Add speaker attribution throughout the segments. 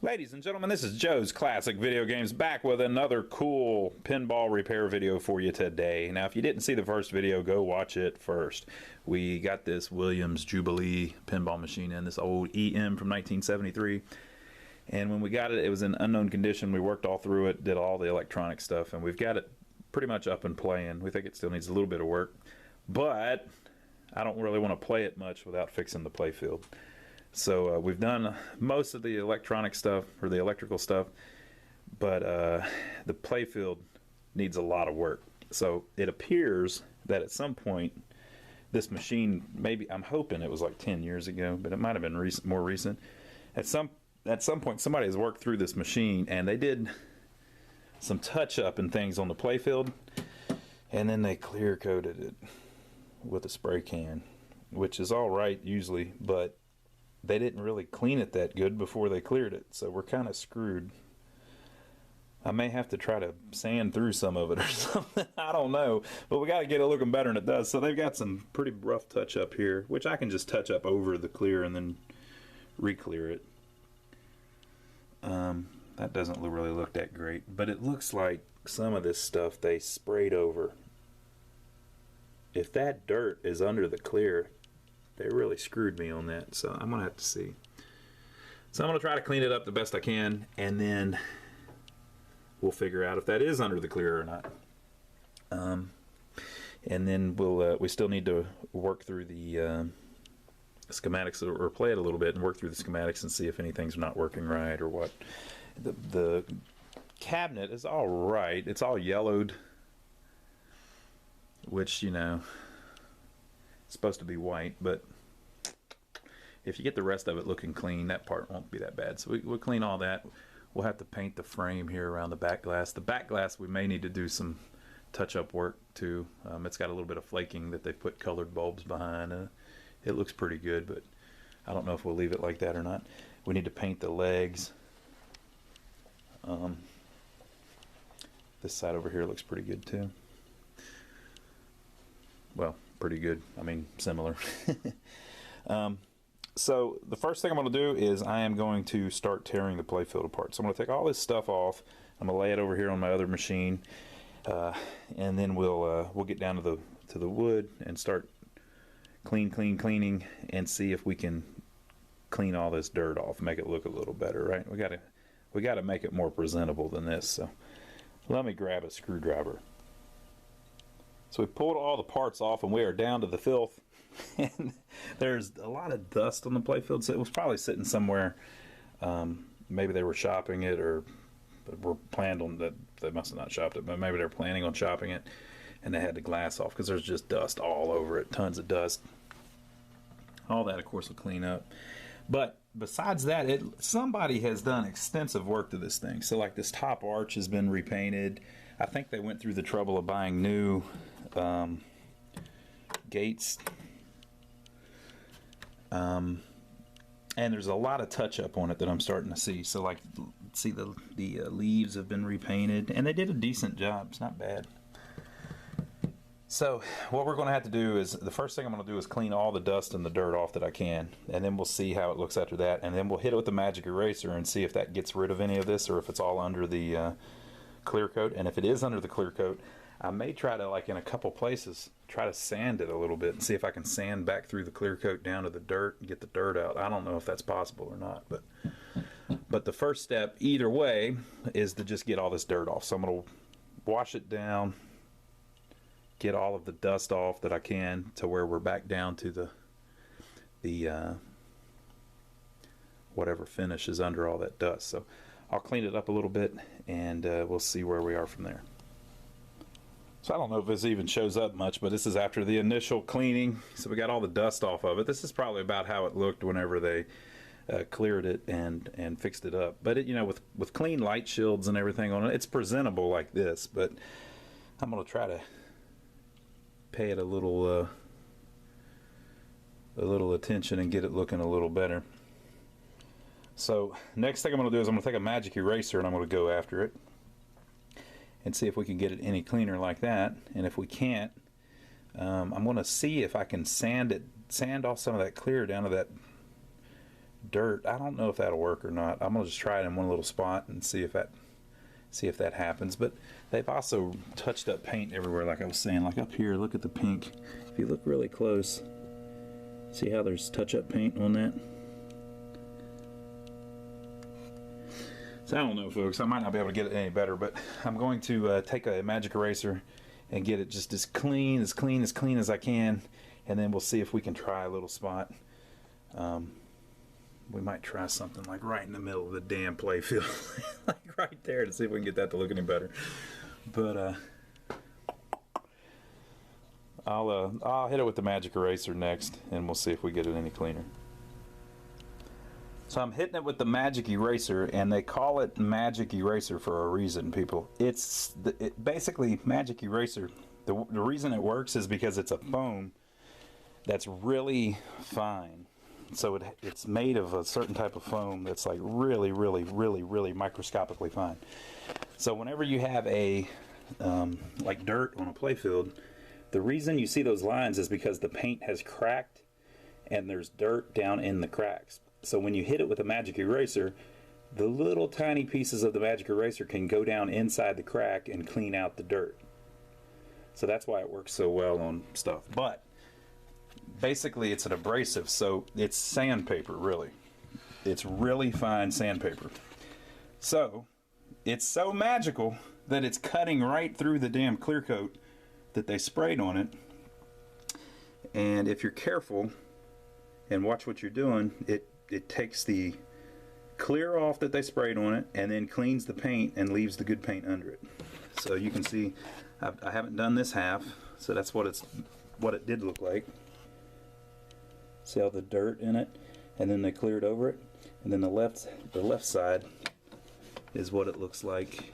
Speaker 1: Ladies and gentlemen, this is Joe's Classic Video Games back with another cool pinball repair video for you today. Now, if you didn't see the first video, go watch it first. We got this Williams Jubilee pinball machine in, this old EM from 1973. And when we got it, it was in unknown condition. We worked all through it, did all the electronic stuff, and we've got it pretty much up and playing. We think it still needs a little bit of work, but I don't really want to play it much without fixing the Playfield. So we've done most of the electronic stuff, or the electrical stuff, but the Playfield needs a lot of work. So it appears that at some point this machine, maybe, I'm hoping it was like 10 years ago, but it might have been more recent. At some point somebody has worked through this machine and they did some touch up and things on the Playfield, and then they clear coated it with a spray can, which is all right usually, but they didn't really clean it that good before they cleared it, so we're kind of screwed. I may have to try to sand through some of it or something. I don't know, but we got to get it looking better than it does. So they've got some pretty rough touch up here, which I can just touch up over the clear and then re-clear it. That doesn't really look that great, but it looks like some of this stuff they sprayed over. If that dirt is under the clear, they really screwed me on that, so I'm gonna have to see. So I'm gonna try to clean it up the best I can, and then we'll figure out if that is under the clear or not. And then we still need to work through the schematics, or play it a little bit and work through the schematics and see if anything's not working right or what. The cabinet is all right. It's all yellowed, which, you know, it's supposed to be white, but if you get the rest of it looking clean, that part won't be that bad. So we'll clean all that. We'll have to paint the frame here around the back glass. The back glass, we may need to do some touch-up work too. It's got a little bit of flaking that they've put colored bulbs behind. It looks pretty good, but I don't know if we'll leave it like that or not. We need to paint the legs. This side over here looks pretty good too. Well, pretty good. I mean, similar. So the first thing I'm going to do is I am going to start tearing the Playfield apart. So I'm going to take all this stuff off. I'm going to lay it over here on my other machine, and then we'll get down to the wood and start cleaning and see if we can clean all this dirt off, make it look a little better, right? We got to make it more presentable than this. So let me grab a screwdriver. So we pulled all the parts off and we are down to the filth. And there's a lot of dust on the Playfield, so it was probably sitting somewhere. Maybe they were shopping it, or were planned on that. They must have not shopped it, but maybe they're planning on shopping it, and they had the glass off because there's just dust all over it, tons of dust. All that, of course, will clean up. But besides that, somebody has done extensive work to this thing. So like this top arch has been repainted. I think they went through the trouble of buying new gates. And there's a lot of touch up on it that I'm starting to see. So like, see the leaves have been repainted, and they did a decent job. It's not bad. So what we're going to have to do is, the first thing I'm going to do is clean all the dust and the dirt off that I can, and then we'll see how it looks after that, and then we'll hit it with the magic eraser and see if that gets rid of any of this, or if it's all under the clear coat. And if it is under the clear coat, I may try to, like in a couple places, try to sand it a little bit and see if I can sand back through the clear coat down to the dirt and get the dirt out. I don't know if that's possible or not, but the first step either way is to just get all this dirt off. So I'm going to wash it down, get all of the dust off that I can to where we're back down to the whatever finish is under all that dust. So I'll clean it up a little bit, and we'll see where we are from there. So I don't know if this even shows up much, but this is after the initial cleaning. So we got all the dust off of it. This is probably about how it looked whenever they cleared it and fixed it up. But it, you know, with clean light shields and everything on it, it's presentable like this. But I'm going to try to pay it a little attention and get it looking a little better. So next thing I'm going to do is I'm going to take a magic eraser and I'm going to go after it and see if we can get it any cleaner like that. And if we can't, I'm going to see if I can sand off some of that clear down to dirt. I don't know if that'll work or not. I'm gonna just try it in one little spot and see if that happens. But they've also touched up paint everywhere, like I was saying. Like up here, look at the pink. If you look really close, see how there's touch-up paint on that? So I don't know, folks. I might not be able to get it any better, but I'm going to take a magic eraser and get it just as clean as I can, and then we'll see if we can try a little spot. We might try something like right in the middle of the damn playfield, like right there, to see if we can get that to look any better. But I'll hit it with the magic eraser next, and we'll see if we get it any cleaner. So I'm hitting it with the magic eraser, and they call it magic eraser for a reason, people. Basically magic eraser. The reason it works is because it's a foam that's really fine. So it's made of a certain type of foam that's like really microscopically fine. So whenever you have a like dirt on a playfield, the reason you see those lines is because the paint has cracked and there's dirt down in the cracks. So when you hit it with a magic eraser, the little tiny pieces of the magic eraser can go down inside the crack and clean out the dirt. So that's why it works so well on stuff. But basically it's an abrasive, so it's sandpaper, really. It's really fine sandpaper. So it's so magical that it's cutting right through the damn clear coat that they sprayed on it. And if you're careful and watch what you're doing, it takes the clear off that they sprayed on it and then cleans the paint and leaves the good paint under it. So you can see I haven't done this half, so that's what it did look like. See all the dirt in it, and then they cleared over it, and then the left side is what it looks like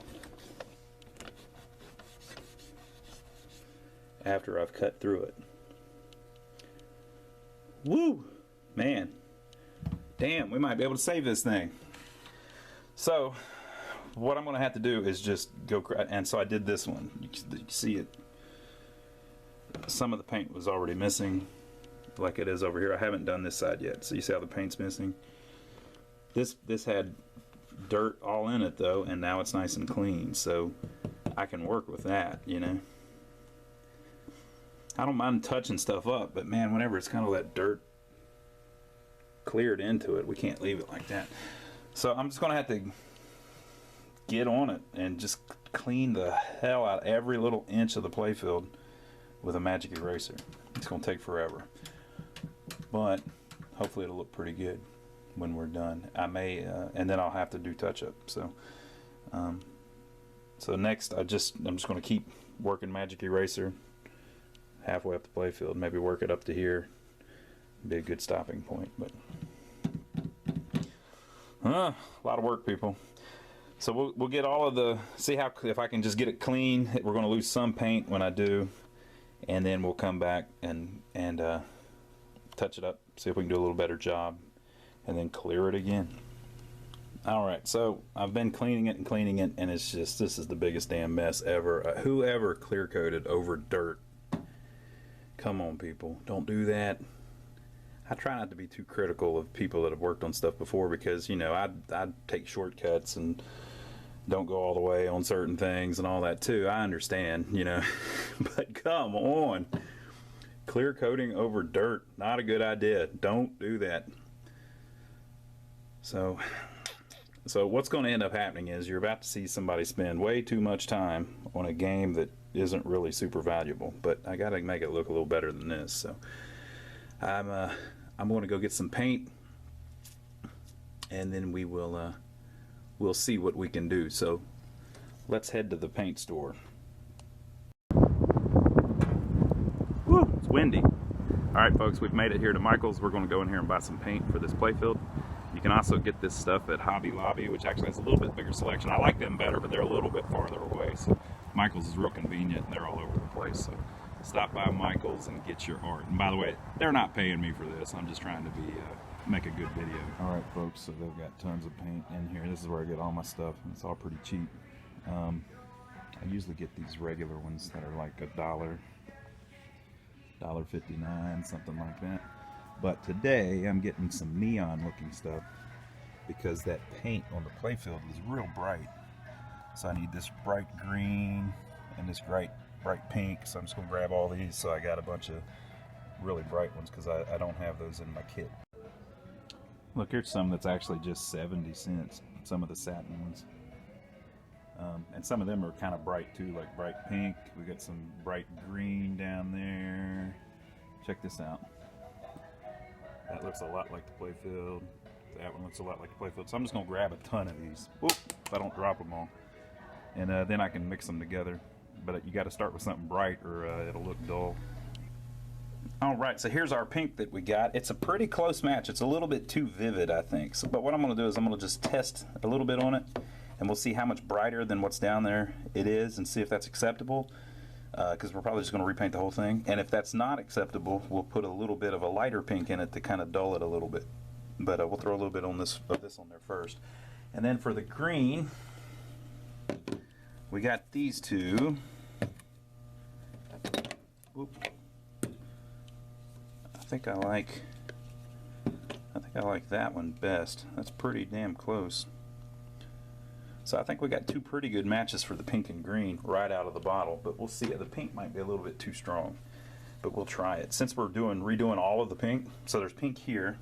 Speaker 1: after I've cut through it. Woo! Man. Damn, we might be able to save this thing. So, what I'm going to have to do is just go, and so I did this one. You see it. Some of the paint was already missing, like it is over here. I haven't done this side yet, so you see how the paint's missing. This had dirt all in it though, and now it's nice and clean, so I can work with that, you know. I don't mind touching stuff up, but man, whenever it's kind of that dirt cleared into it, we can't leave it like that. So I'm just gonna have to get on it and just clean the hell out every little inch of the playfield with a magic eraser. It's gonna take forever, but hopefully it'll look pretty good when we're done. I may and then I'll have to do touch-up. So so next I'm just gonna keep working magic eraser halfway up the playfield, maybe work it up to here. Be a good stopping point. But a lot of work, people. So we'll get all of the, see how, if I can just get it clean. We're going to lose some paint when I do, and then we'll come back and touch it up, see if we can do a little better job, and then clear it again. Alright, so I've been cleaning it, and it's just, this is the biggest damn mess ever. Whoever clear coated over dirt, come on people, don't do that. I try not to be too critical of people that have worked on stuff before, because, you know, I'd take shortcuts and don't go all the way on certain things and all that too. I understand, you know, but come on. Clear coating over dirt, not a good idea. Don't do that. So what's going to end up happening is you're about to see somebody spend way too much time on a game that isn't really super valuable, but I got to make it look a little better than this. So I'm going to go get some paint, and then we'll see what we can do. So let's head to the paint store. Woo, it's windy. All right, folks, we've made it here to Michael's. We're going to go in here and buy some paint for this playfield. You can also get this stuff at Hobby Lobby, which actually has a little bit bigger selection. I like them better, but they're a little bit farther away. So Michael's is real convenient, and they're all over the place. So stop by Michael's and get your art. And by the way, they're not paying me for this. I'm just trying to make a good video. All right, folks, so they've got tons of paint in here. This is where I get all my stuff, and it's all pretty cheap. I usually get these regular ones that are like $1, $1.59, something like that. But today I'm getting some neon looking stuff because that paint on the Playfield is real bright. So I need this bright green and this bright pink. So I'm just gonna grab all these. So I got a bunch of really bright ones because I don't have those in my kit. Look, here's some that's actually just 70 cents. Some of the satin ones. And some of them are kind of bright too, like bright pink. We got some bright green down there. Check this out. That looks a lot like the Playfield. That one looks a lot like the Playfield. So I'm just going to grab a ton of these. Whoop, if I don't drop them all. And then I can mix them together. But you got to start with something bright or it'll look dull. Alright, so here's our pink that we got. It's a pretty close match. It's a little bit too vivid, I think. So, but what I'm going to do is I'm going to just test a little bit on it. And we'll see how much brighter than what's down there it is and see if that's acceptable. Because we're probably just going to repaint the whole thing. And if that's not acceptable, we'll put a little bit of a lighter pink in it to kind of dull it a little bit. But we'll throw a little bit of this on there first. And then for the green, we got these two. Oop. I think I like that one best. That's pretty damn close. So I think we got two pretty good matches for the pink and green right out of the bottle, but we'll see. The pink might be a little bit too strong, but we'll try it. Since we're redoing all of the pink, so there's pink here,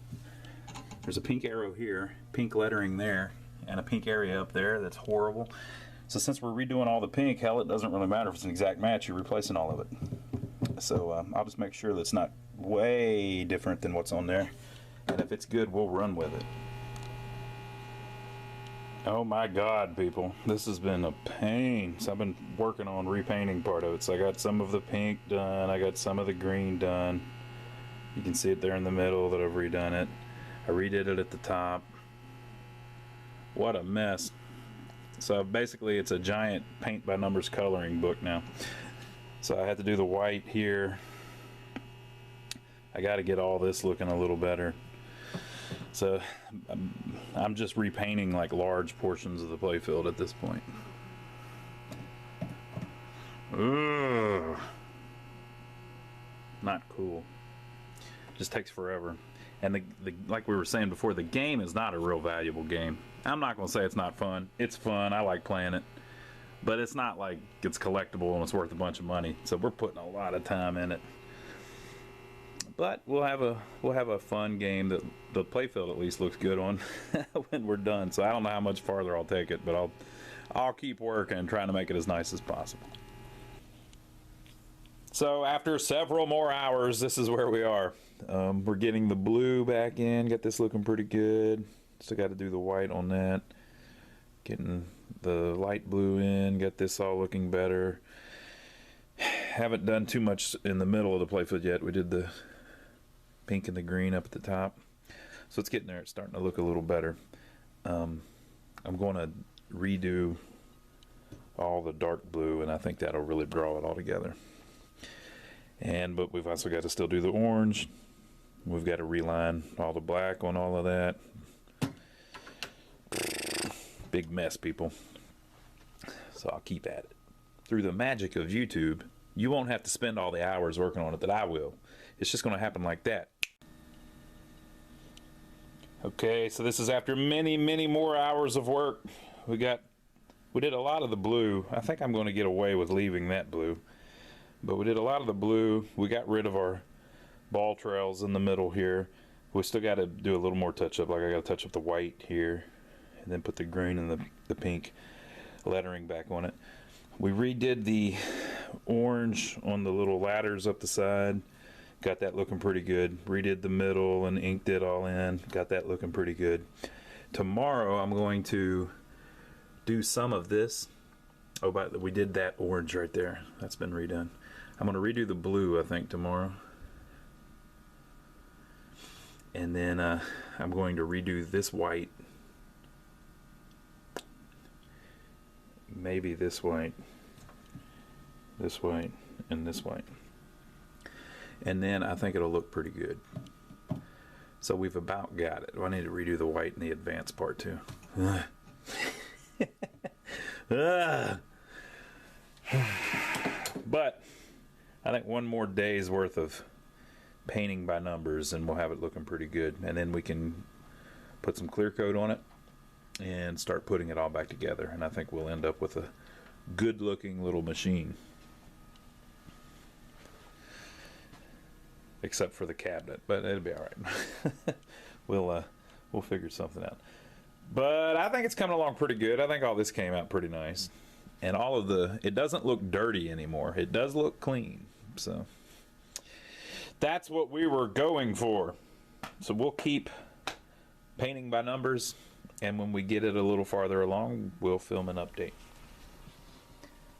Speaker 1: there's a pink arrow here, pink lettering there, and a pink area up there that's horrible. So since we're redoing all the pink, hell, it doesn't really matter if it's an exact match, you're replacing all of it. So I'll just make sure that it's not way different than what's on there, and if it's good, we'll run with it. Oh my God, people, this has been a pain. So I've been working on repainting part of it. So I got some of the pink done, I got some of the green done. You can see it there in the middle that I've redone it. I redid it at the top. What a mess. So basically it's a giant paint by numbers coloring book now. So I had to do the white here. I got to get all this looking a little better. So I'm just repainting like large portions of the Playfield at this point. Ugh. Not cool. Just takes forever. And like we were saying before, the game is not a real valuable game. I'm not going to say it's not fun. It's fun. I like playing it. But it's not like it's collectible and it's worth a bunch of money. So we're putting a lot of time in it. But we'll have a fun game that the Playfield at least looks good on when we're done. So I don't know how much farther I'll take it, but I'll keep working and trying to make it as nice as possible. So after several more hours, this is where we are. We're getting the blue back in. Got this looking pretty good. Still got to do the white on that. Getting the light blue in. Got this all looking better. Haven't done too much in the middle of the Playfield yet. We did the pink and the green up at the top, so it's getting there. It's starting to look a little better. I'm going to redo all the dark blue, and I think that'll really draw it all together. But we've also got to still do the orange. We've got to reline all the black on all of that. Big mess, people. So I'll keep at it. Through the magic of YouTube, you won't have to spend all the hours working on it that I will. It's just going to happen like that. Okay, so this is after many, many more hours of work. We did a lot of the blue. I think I'm going to get away with leaving that blue. But we did a lot of the blue. We got rid of our ball trails in the middle here. We still got to do a little more touch up. Like I got to touch up the white here, and then put the green and the pink lettering back on it. We redid the orange on the little ladders up the side. Got that looking pretty good. Redid the middle and inked it all in. Got that looking pretty good. Tomorrow I'm going to do some of this. Oh, but we did that orange right there. That's been redone. I'm going to redo the blue, I think, tomorrow. And then I'm going to redo this white. Maybe this white, and this white. And then I think it'll look pretty good. So we've about got it. I need to redo the white in the advanced part too. But I think one more day's worth of painting by numbers, and we'll have it looking pretty good. And then we can put some clear coat on it and start putting it all back together. And I think we'll end up with a good looking little machine. Except for the cabinet, but it'll be all right. We'll figure something out. But I think it's coming along pretty good. I think all this came out pretty nice. And it doesn't look dirty anymore. It does look clean. So that's what we were going for. So we'll keep painting by numbers, and when we get it a little farther along, we'll film an update.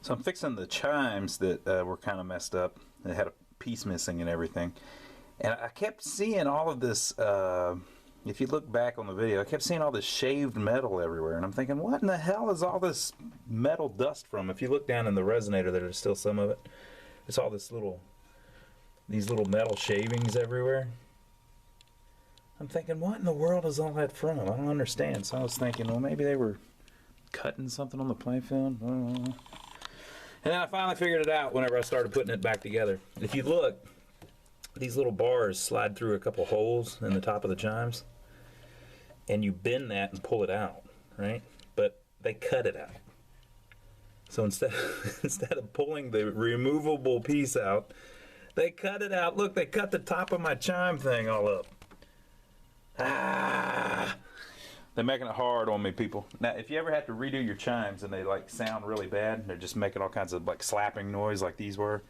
Speaker 1: So I'm fixing the chimes that were kind of messed up. They had a piece missing and everything. And I kept seeing all of this, if you look back on the video, I kept seeing all this shaved metal everywhere. And I'm thinking, what in the hell is all this metal dust from? If you look down in the resonator, there's still some of it. It's all these little metal shavings everywhere. I'm thinking, what in the world is all that from? I don't understand. So I was thinking, well, maybe they were cutting something on the playfield. I don't know. And then I finally figured it out whenever I started putting it back together. If you look, these little bars slide through a couple holes in the top of the chimes, and you bend that and pull it out, right? But they cut it out. So instead of pulling the removable piece out, they cut it out. Look, they cut the top of my chime thing all up. They're making it hard on me, people. Now, if you ever have to redo your chimes and they like sound really bad, and they're just making all kinds of like slapping noise like these were,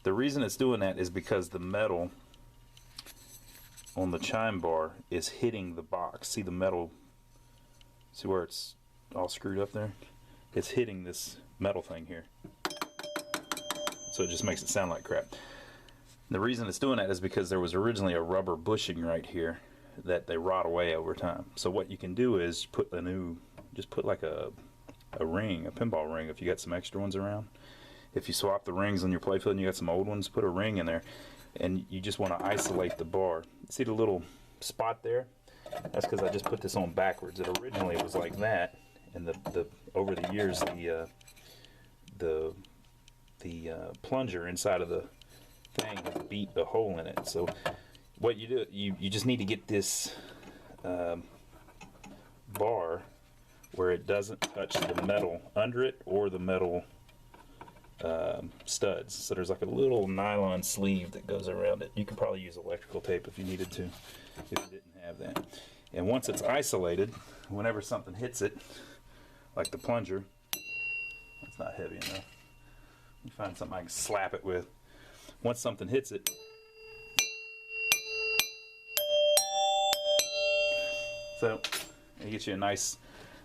Speaker 1: the reason it's doing that is because the metal on the chime bar is hitting the box. See the metal, see where it's all screwed up there? It's hitting this metal thing here. So it just makes it sound like crap. The reason it's doing that is because there was originally a rubber bushing right here that they rot away over time. So what you can do is put just put like a ring, a pinball ring, if you got some extra ones around. If you swap the rings on your playfield and you got some old ones, put a ring in there, and you just want to isolate the bar. See the little spot there? That's because I just put this on backwards. It originally was like that, and over the years the plunger inside of the thing has beat a hole in it. So what you do, you just need to get this bar where it doesn't touch the metal under it or the metal studs. So there's like a little nylon sleeve that goes around it. You could probably use electrical tape if you needed to, if you didn't have that. And once it's isolated, whenever something hits it, like the plunger, it's not heavy enough. Let me find something I can slap it with. Once something hits it, so it gets you a nice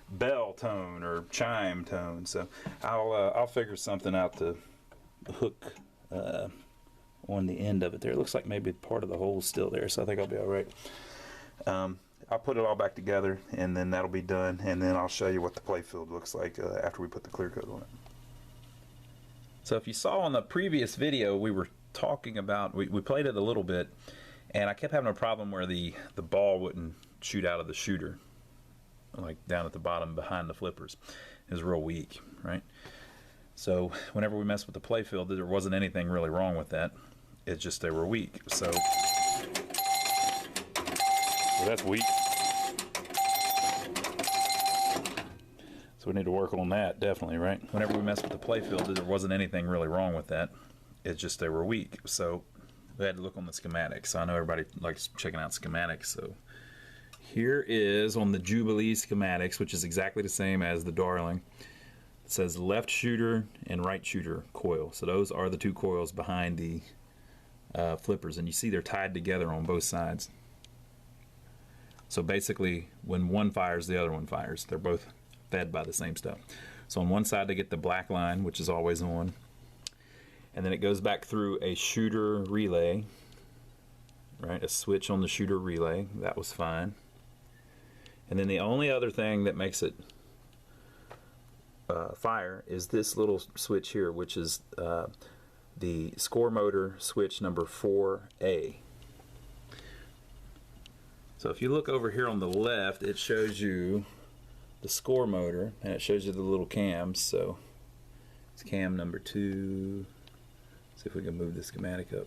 Speaker 1: bell tone or chime tone. So I'll figure something out to hook on the end of it there. It looks like maybe part of the hole's still there, so I think I'll be all right. I'll put it all back together, and then that'll be done, and then I'll show you what the playfield looks like after we put the clear coat on it. So if you saw on the previous video, we were talking about, we played it a little bit, and I kept having a problem where the ball wouldn't shoot out of the shooter, like down at the bottom behind the flippers. It was real weak, right? So whenever we messed with the playfield, there wasn't anything really wrong with that. It's just they were weak. So that's weak. So we need to work on that, definitely, right? Whenever we messed with the playfield, there wasn't anything really wrong with that. It's just they were weak. So we had to look on the schematics. I know everybody likes checking out schematics, so here is on the Jubilee schematics, which is exactly the same as the Darling. It says left shooter and right shooter coil. So those are the two coils behind the flippers, and you see they're tied together on both sides. So basically, when one fires, the other one fires. They're both fed by the same stuff. So on one side they get the black line, which is always on, and then it goes back through a shooter relay, right? A switch on the shooter relay. That was fine. And then the only other thing that makes it fire is this little switch here, which is the score motor switch number 4A. So if you look over here on the left, it shows you the score motor, and it shows you the little cams. So it's cam number 2. See if we can move the schematic up.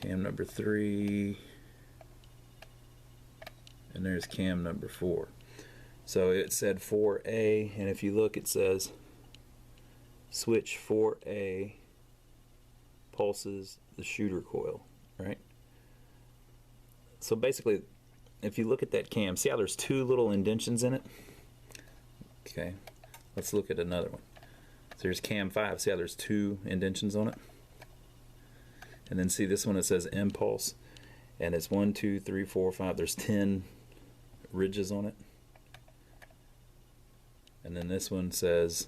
Speaker 1: cam number 3, and there's cam number 4. So it said 4A, and if you look, it says switch 4A pulses the shooter coil, right? So basically, if you look at that cam, see how there's 2 little indentions in it? Okay, let's look at another one. So here's cam 5, see how there's 2 indentions on it? And then see this one, it says impulse, and it's 1, 2, 3, 4, 5, there's 10 ridges on it. And then this one says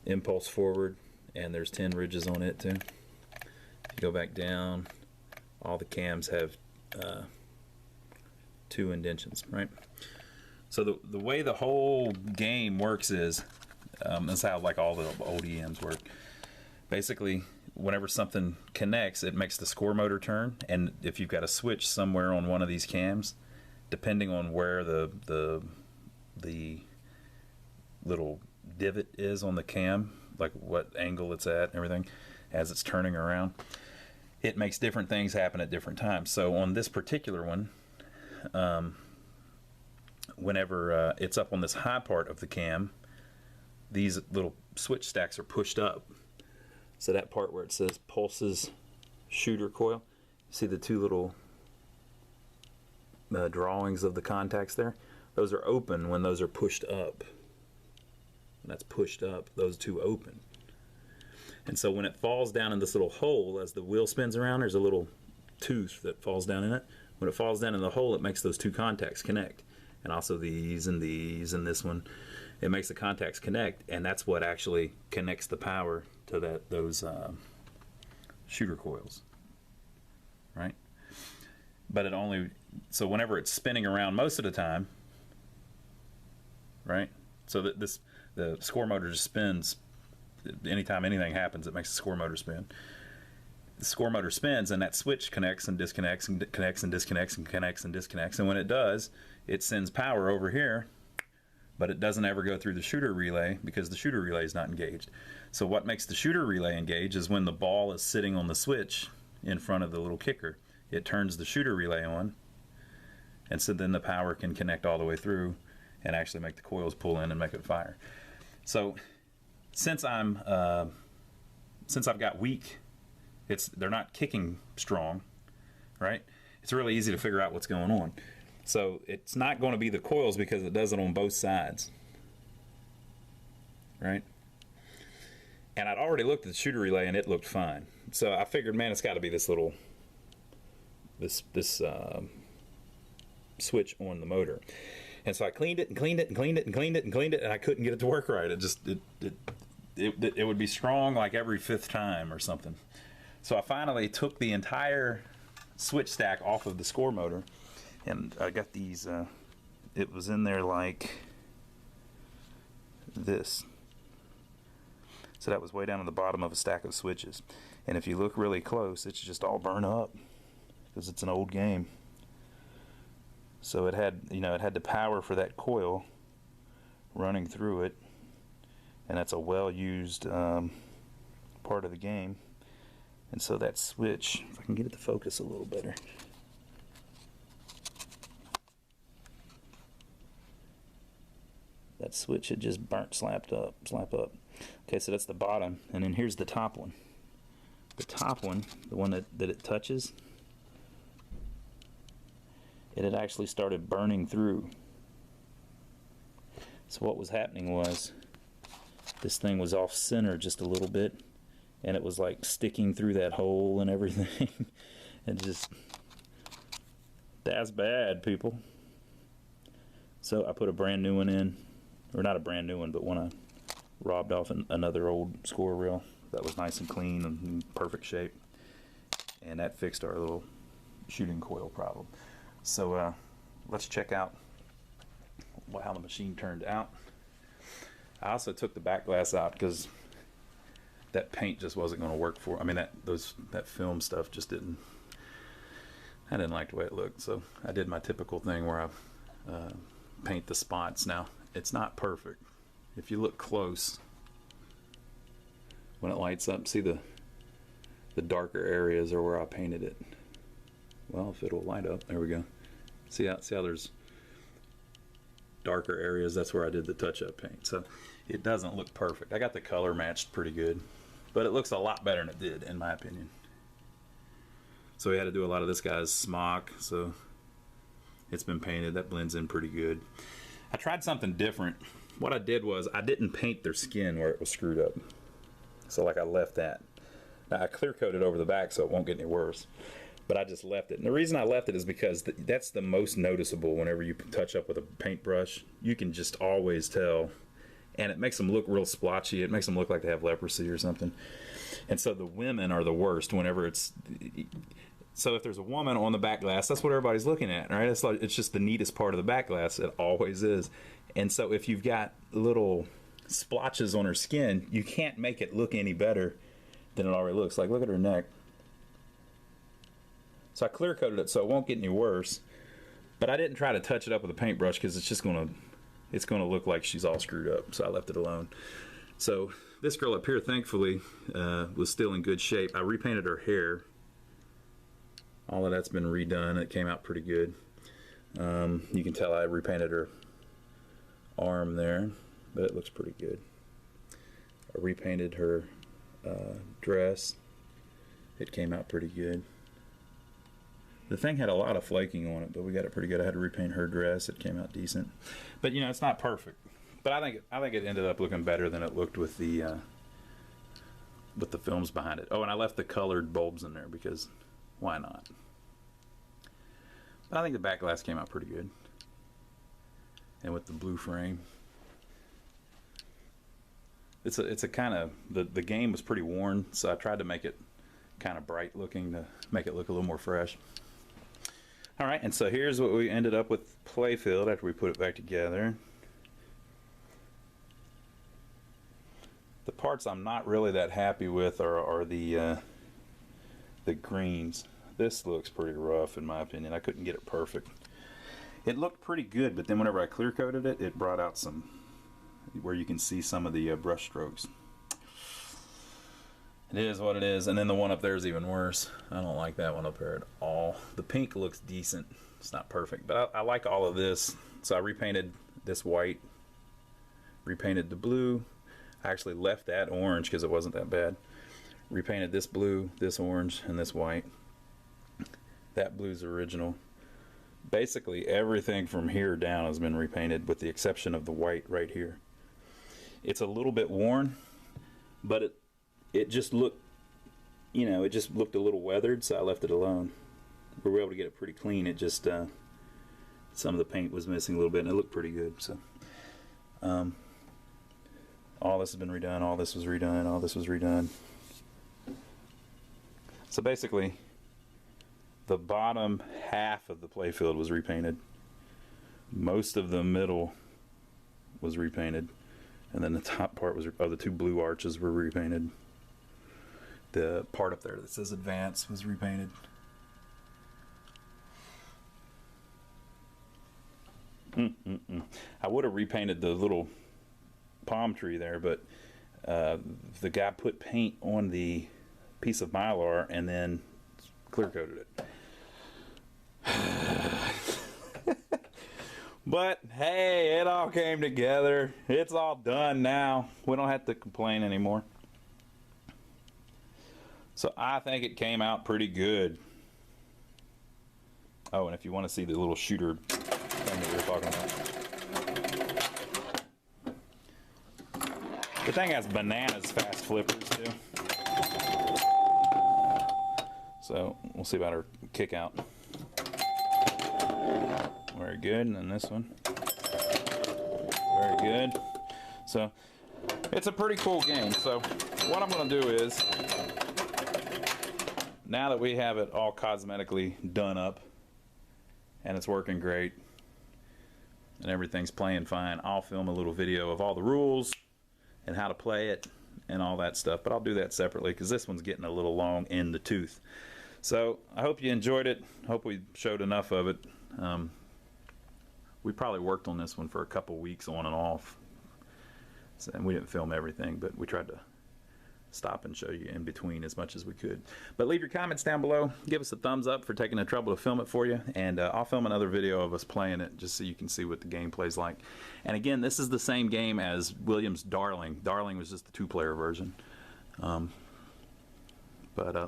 Speaker 1: impulse forward, and there's 10 ridges on it too. If you go back down, all the cams have 2 indentions, right? So the way the whole game works is, that's how like all the old EMs work. Basically, whenever something connects, it makes the score motor turn, and if you've got a switch somewhere on one of these cams, depending on where the little divot is on the cam, like what angle it's at and everything, as it's turning around, it makes different things happen at different times. So on this particular one, whenever it's up on this high part of the cam, these little switch stacks are pushed up. So that part where it says pulses shooter coil, see the 2 little drawings of the contacts there? Those are open when those are pushed up. When that's pushed up, those 2 open. And so when it falls down in this little hole, as the wheel spins around, there's a little tooth that falls down in it. When it falls down in the hole, it makes those 2 contacts connect. And also these and this one. It makes the contacts connect, and that's what actually connects the power to those shooter coils, right? But it only, so whenever it's spinning around most of the time, right? So that the score motor just spins. Anytime anything happens, it makes the score motor spin. The score motor spins, and that switch connects and disconnects and connects and disconnects and connects and disconnects. And when it does, it sends power over here, but it doesn't ever go through the shooter relay because the shooter relay is not engaged. So what makes the shooter relay engage is when the ball is sitting on the switch in front of the little kicker. It turns the shooter relay on, and so then the power can connect all the way through and actually make the coils pull in and make it fire. So since I've got weak, they're not kicking strong, right? It's really easy to figure out what's going on. So it's not going to be the coils because it does it on both sides, right? And I'd already looked at the shooter relay and it looked fine. So I figured, man, it's got to be this little switch on the motor. And so I cleaned it and cleaned it and cleaned it and cleaned it and cleaned it, and I couldn't get it to work right. It would be strong like every 5th time or something. So I finally took the entire switch stack off of the score motor, and I got these, it was in there like this. So that was way down at the bottom of a stack of switches. And if you look really close, it's just all burnt up because it's an old game. So it had, it had the power for that coil running through it, and that's a well-used part of the game. And so that switch, if I can get it to focus a little better. That switch had just burnt, slap up. Okay, so that's the bottom, and then here's the top one. The top one, the one that it touches, it had actually started burning through. So what was happening was this thing was off center just a little bit, and it was like sticking through that hole and everything. And just, that's bad, people. So I put a brand new one in, or not a brand new one, but one I robbed off another old score reel that was nice and clean and in perfect shape, and that fixed our little shooting coil problem. So let's check out how the machine turned out. I also took the back glass out because that paint just wasn't going to work for. I mean, that film stuff just didn't. I didn't like the way it looked, so I did my typical thing where I paint the spots. Now it's not perfect. If you look close, when it lights up, see the darker areas are where I painted it. Well, if it'll light up, there we go. See how there's darker areas? That's where I did the touch-up paint. So it doesn't look perfect. I got the color matched pretty good, but it looks a lot better than it did, in my opinion. So we had to do a lot of this guy's smock, so it's been painted. That blends in pretty good. I tried something different. What I did was I didn't paint their skin where it was screwed up. So like I left that. Now I clear coated over the back so it won't get any worse. But I just left it. And the reason I left it is because that's the most noticeable whenever you touch up with a paintbrush. You can just always tell. And it makes them look real splotchy. It makes them look like they have leprosy or something. And so the women are the worst whenever it's... So if there's a woman on the back glass, that's what everybody's looking at, right? It's just the neatest part of the back glass. It always is. And so if you've got little splotches on her skin, you can't make it look any better than it already looks. Like, look at her neck. So I clear coated it so it won't get any worse, but I didn't try to touch it up with a paintbrush because it's just gonna look like she's all screwed up. So I left it alone. So this girl up here, thankfully, was still in good shape. I repainted her hair. All of that's been redone. It came out pretty good. You can tell I repainted her arm there, but it looks pretty good. I repainted her dress. It came out pretty good. The thing had a lot of flaking on it, but we got it pretty good. I had to repaint her dress. It came out decent, but you know, it's not perfect. But I think it ended up looking better than it looked with the films behind it. Oh, and I left the colored bulbs in there because why not? But I think the back glass came out pretty good, and with the blue frame, it's a kind of the game was pretty worn, so I tried to make it kind of bright looking to make it look a little more fresh. All right, and so here's what we ended up with Playfield after we put it back together. The parts I'm not really that happy with are the greens. This looks pretty rough in my opinion. I couldn't get it perfect. It looked pretty good, but then whenever I clear coated it, it brought out some where you can see some of the brush strokes. It is what it is, and then the one up there is even worse. I don't like that one up there at all. The pink looks decent. It's not perfect, but I like all of this. So I repainted this white, repainted the blue. I actually left that orange because it wasn't that bad. Repainted this blue, this orange, and this white. That blue's original. Basically everything from here down has been repainted with the exception of the white right here. It's a little bit worn, but it just looked, you know, it just looked a little weathered, so I left it alone. We were able to get it pretty clean. It just, some of the paint was missing a little bit, and it looked pretty good. So, all this has been redone, all this was redone, all this was redone. So basically, the bottom half of the playfield was repainted. Most of the middle was repainted. And then the top part was, the two blue arches were repainted. The part up there that says advance was repainted. I would have repainted the little palm tree there, but the guy put paint on the piece of Mylar and then clear coated it. But hey, it all came together. It's all done now. We don't have to complain anymore. So I think it came out pretty good. Oh, and if you want to see the little shooter thing that we were talking about. The thing has bananas fast flippers too. So we'll see about our kick out. Very good, and then this one. Very good. So it's a pretty cool game. So what I'm going to do is, now that we have it all cosmetically done up and it's working great and everything's playing fine, I'll film a little video of all the rules and how to play it and all that stuff, but I'll do that separately because this one's getting a little long in the tooth. So I hope you enjoyed it. Hope we showed enough of it. We probably worked on this one for a couple weeks on and off, so, and we didn't film everything, but we tried to stop and show you in between as much as we could. But leave your comments down below. Give us a thumbs up for taking the trouble to film it for you, and I'll film another video of us playing it just so you can see what the game plays like. And again, this is the same game as Williams' Darling. Darling was just the 2-player version.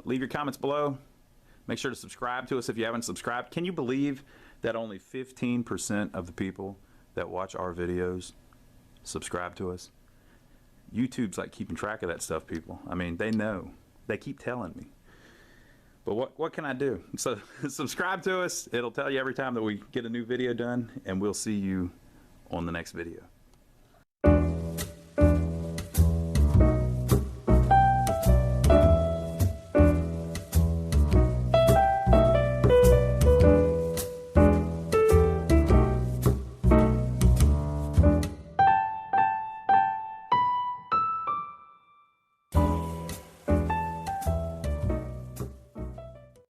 Speaker 1: Leave your comments below. Make sure to subscribe to us if you haven't subscribed. Can you believe that only 15% of the people that watch our videos subscribe to us? YouTube's like keeping track of that stuff, people. I mean, they know. They keep telling me. But what can I do? So subscribe to us. It'll tell you every time that we get a new video done, and we'll see you on the next video.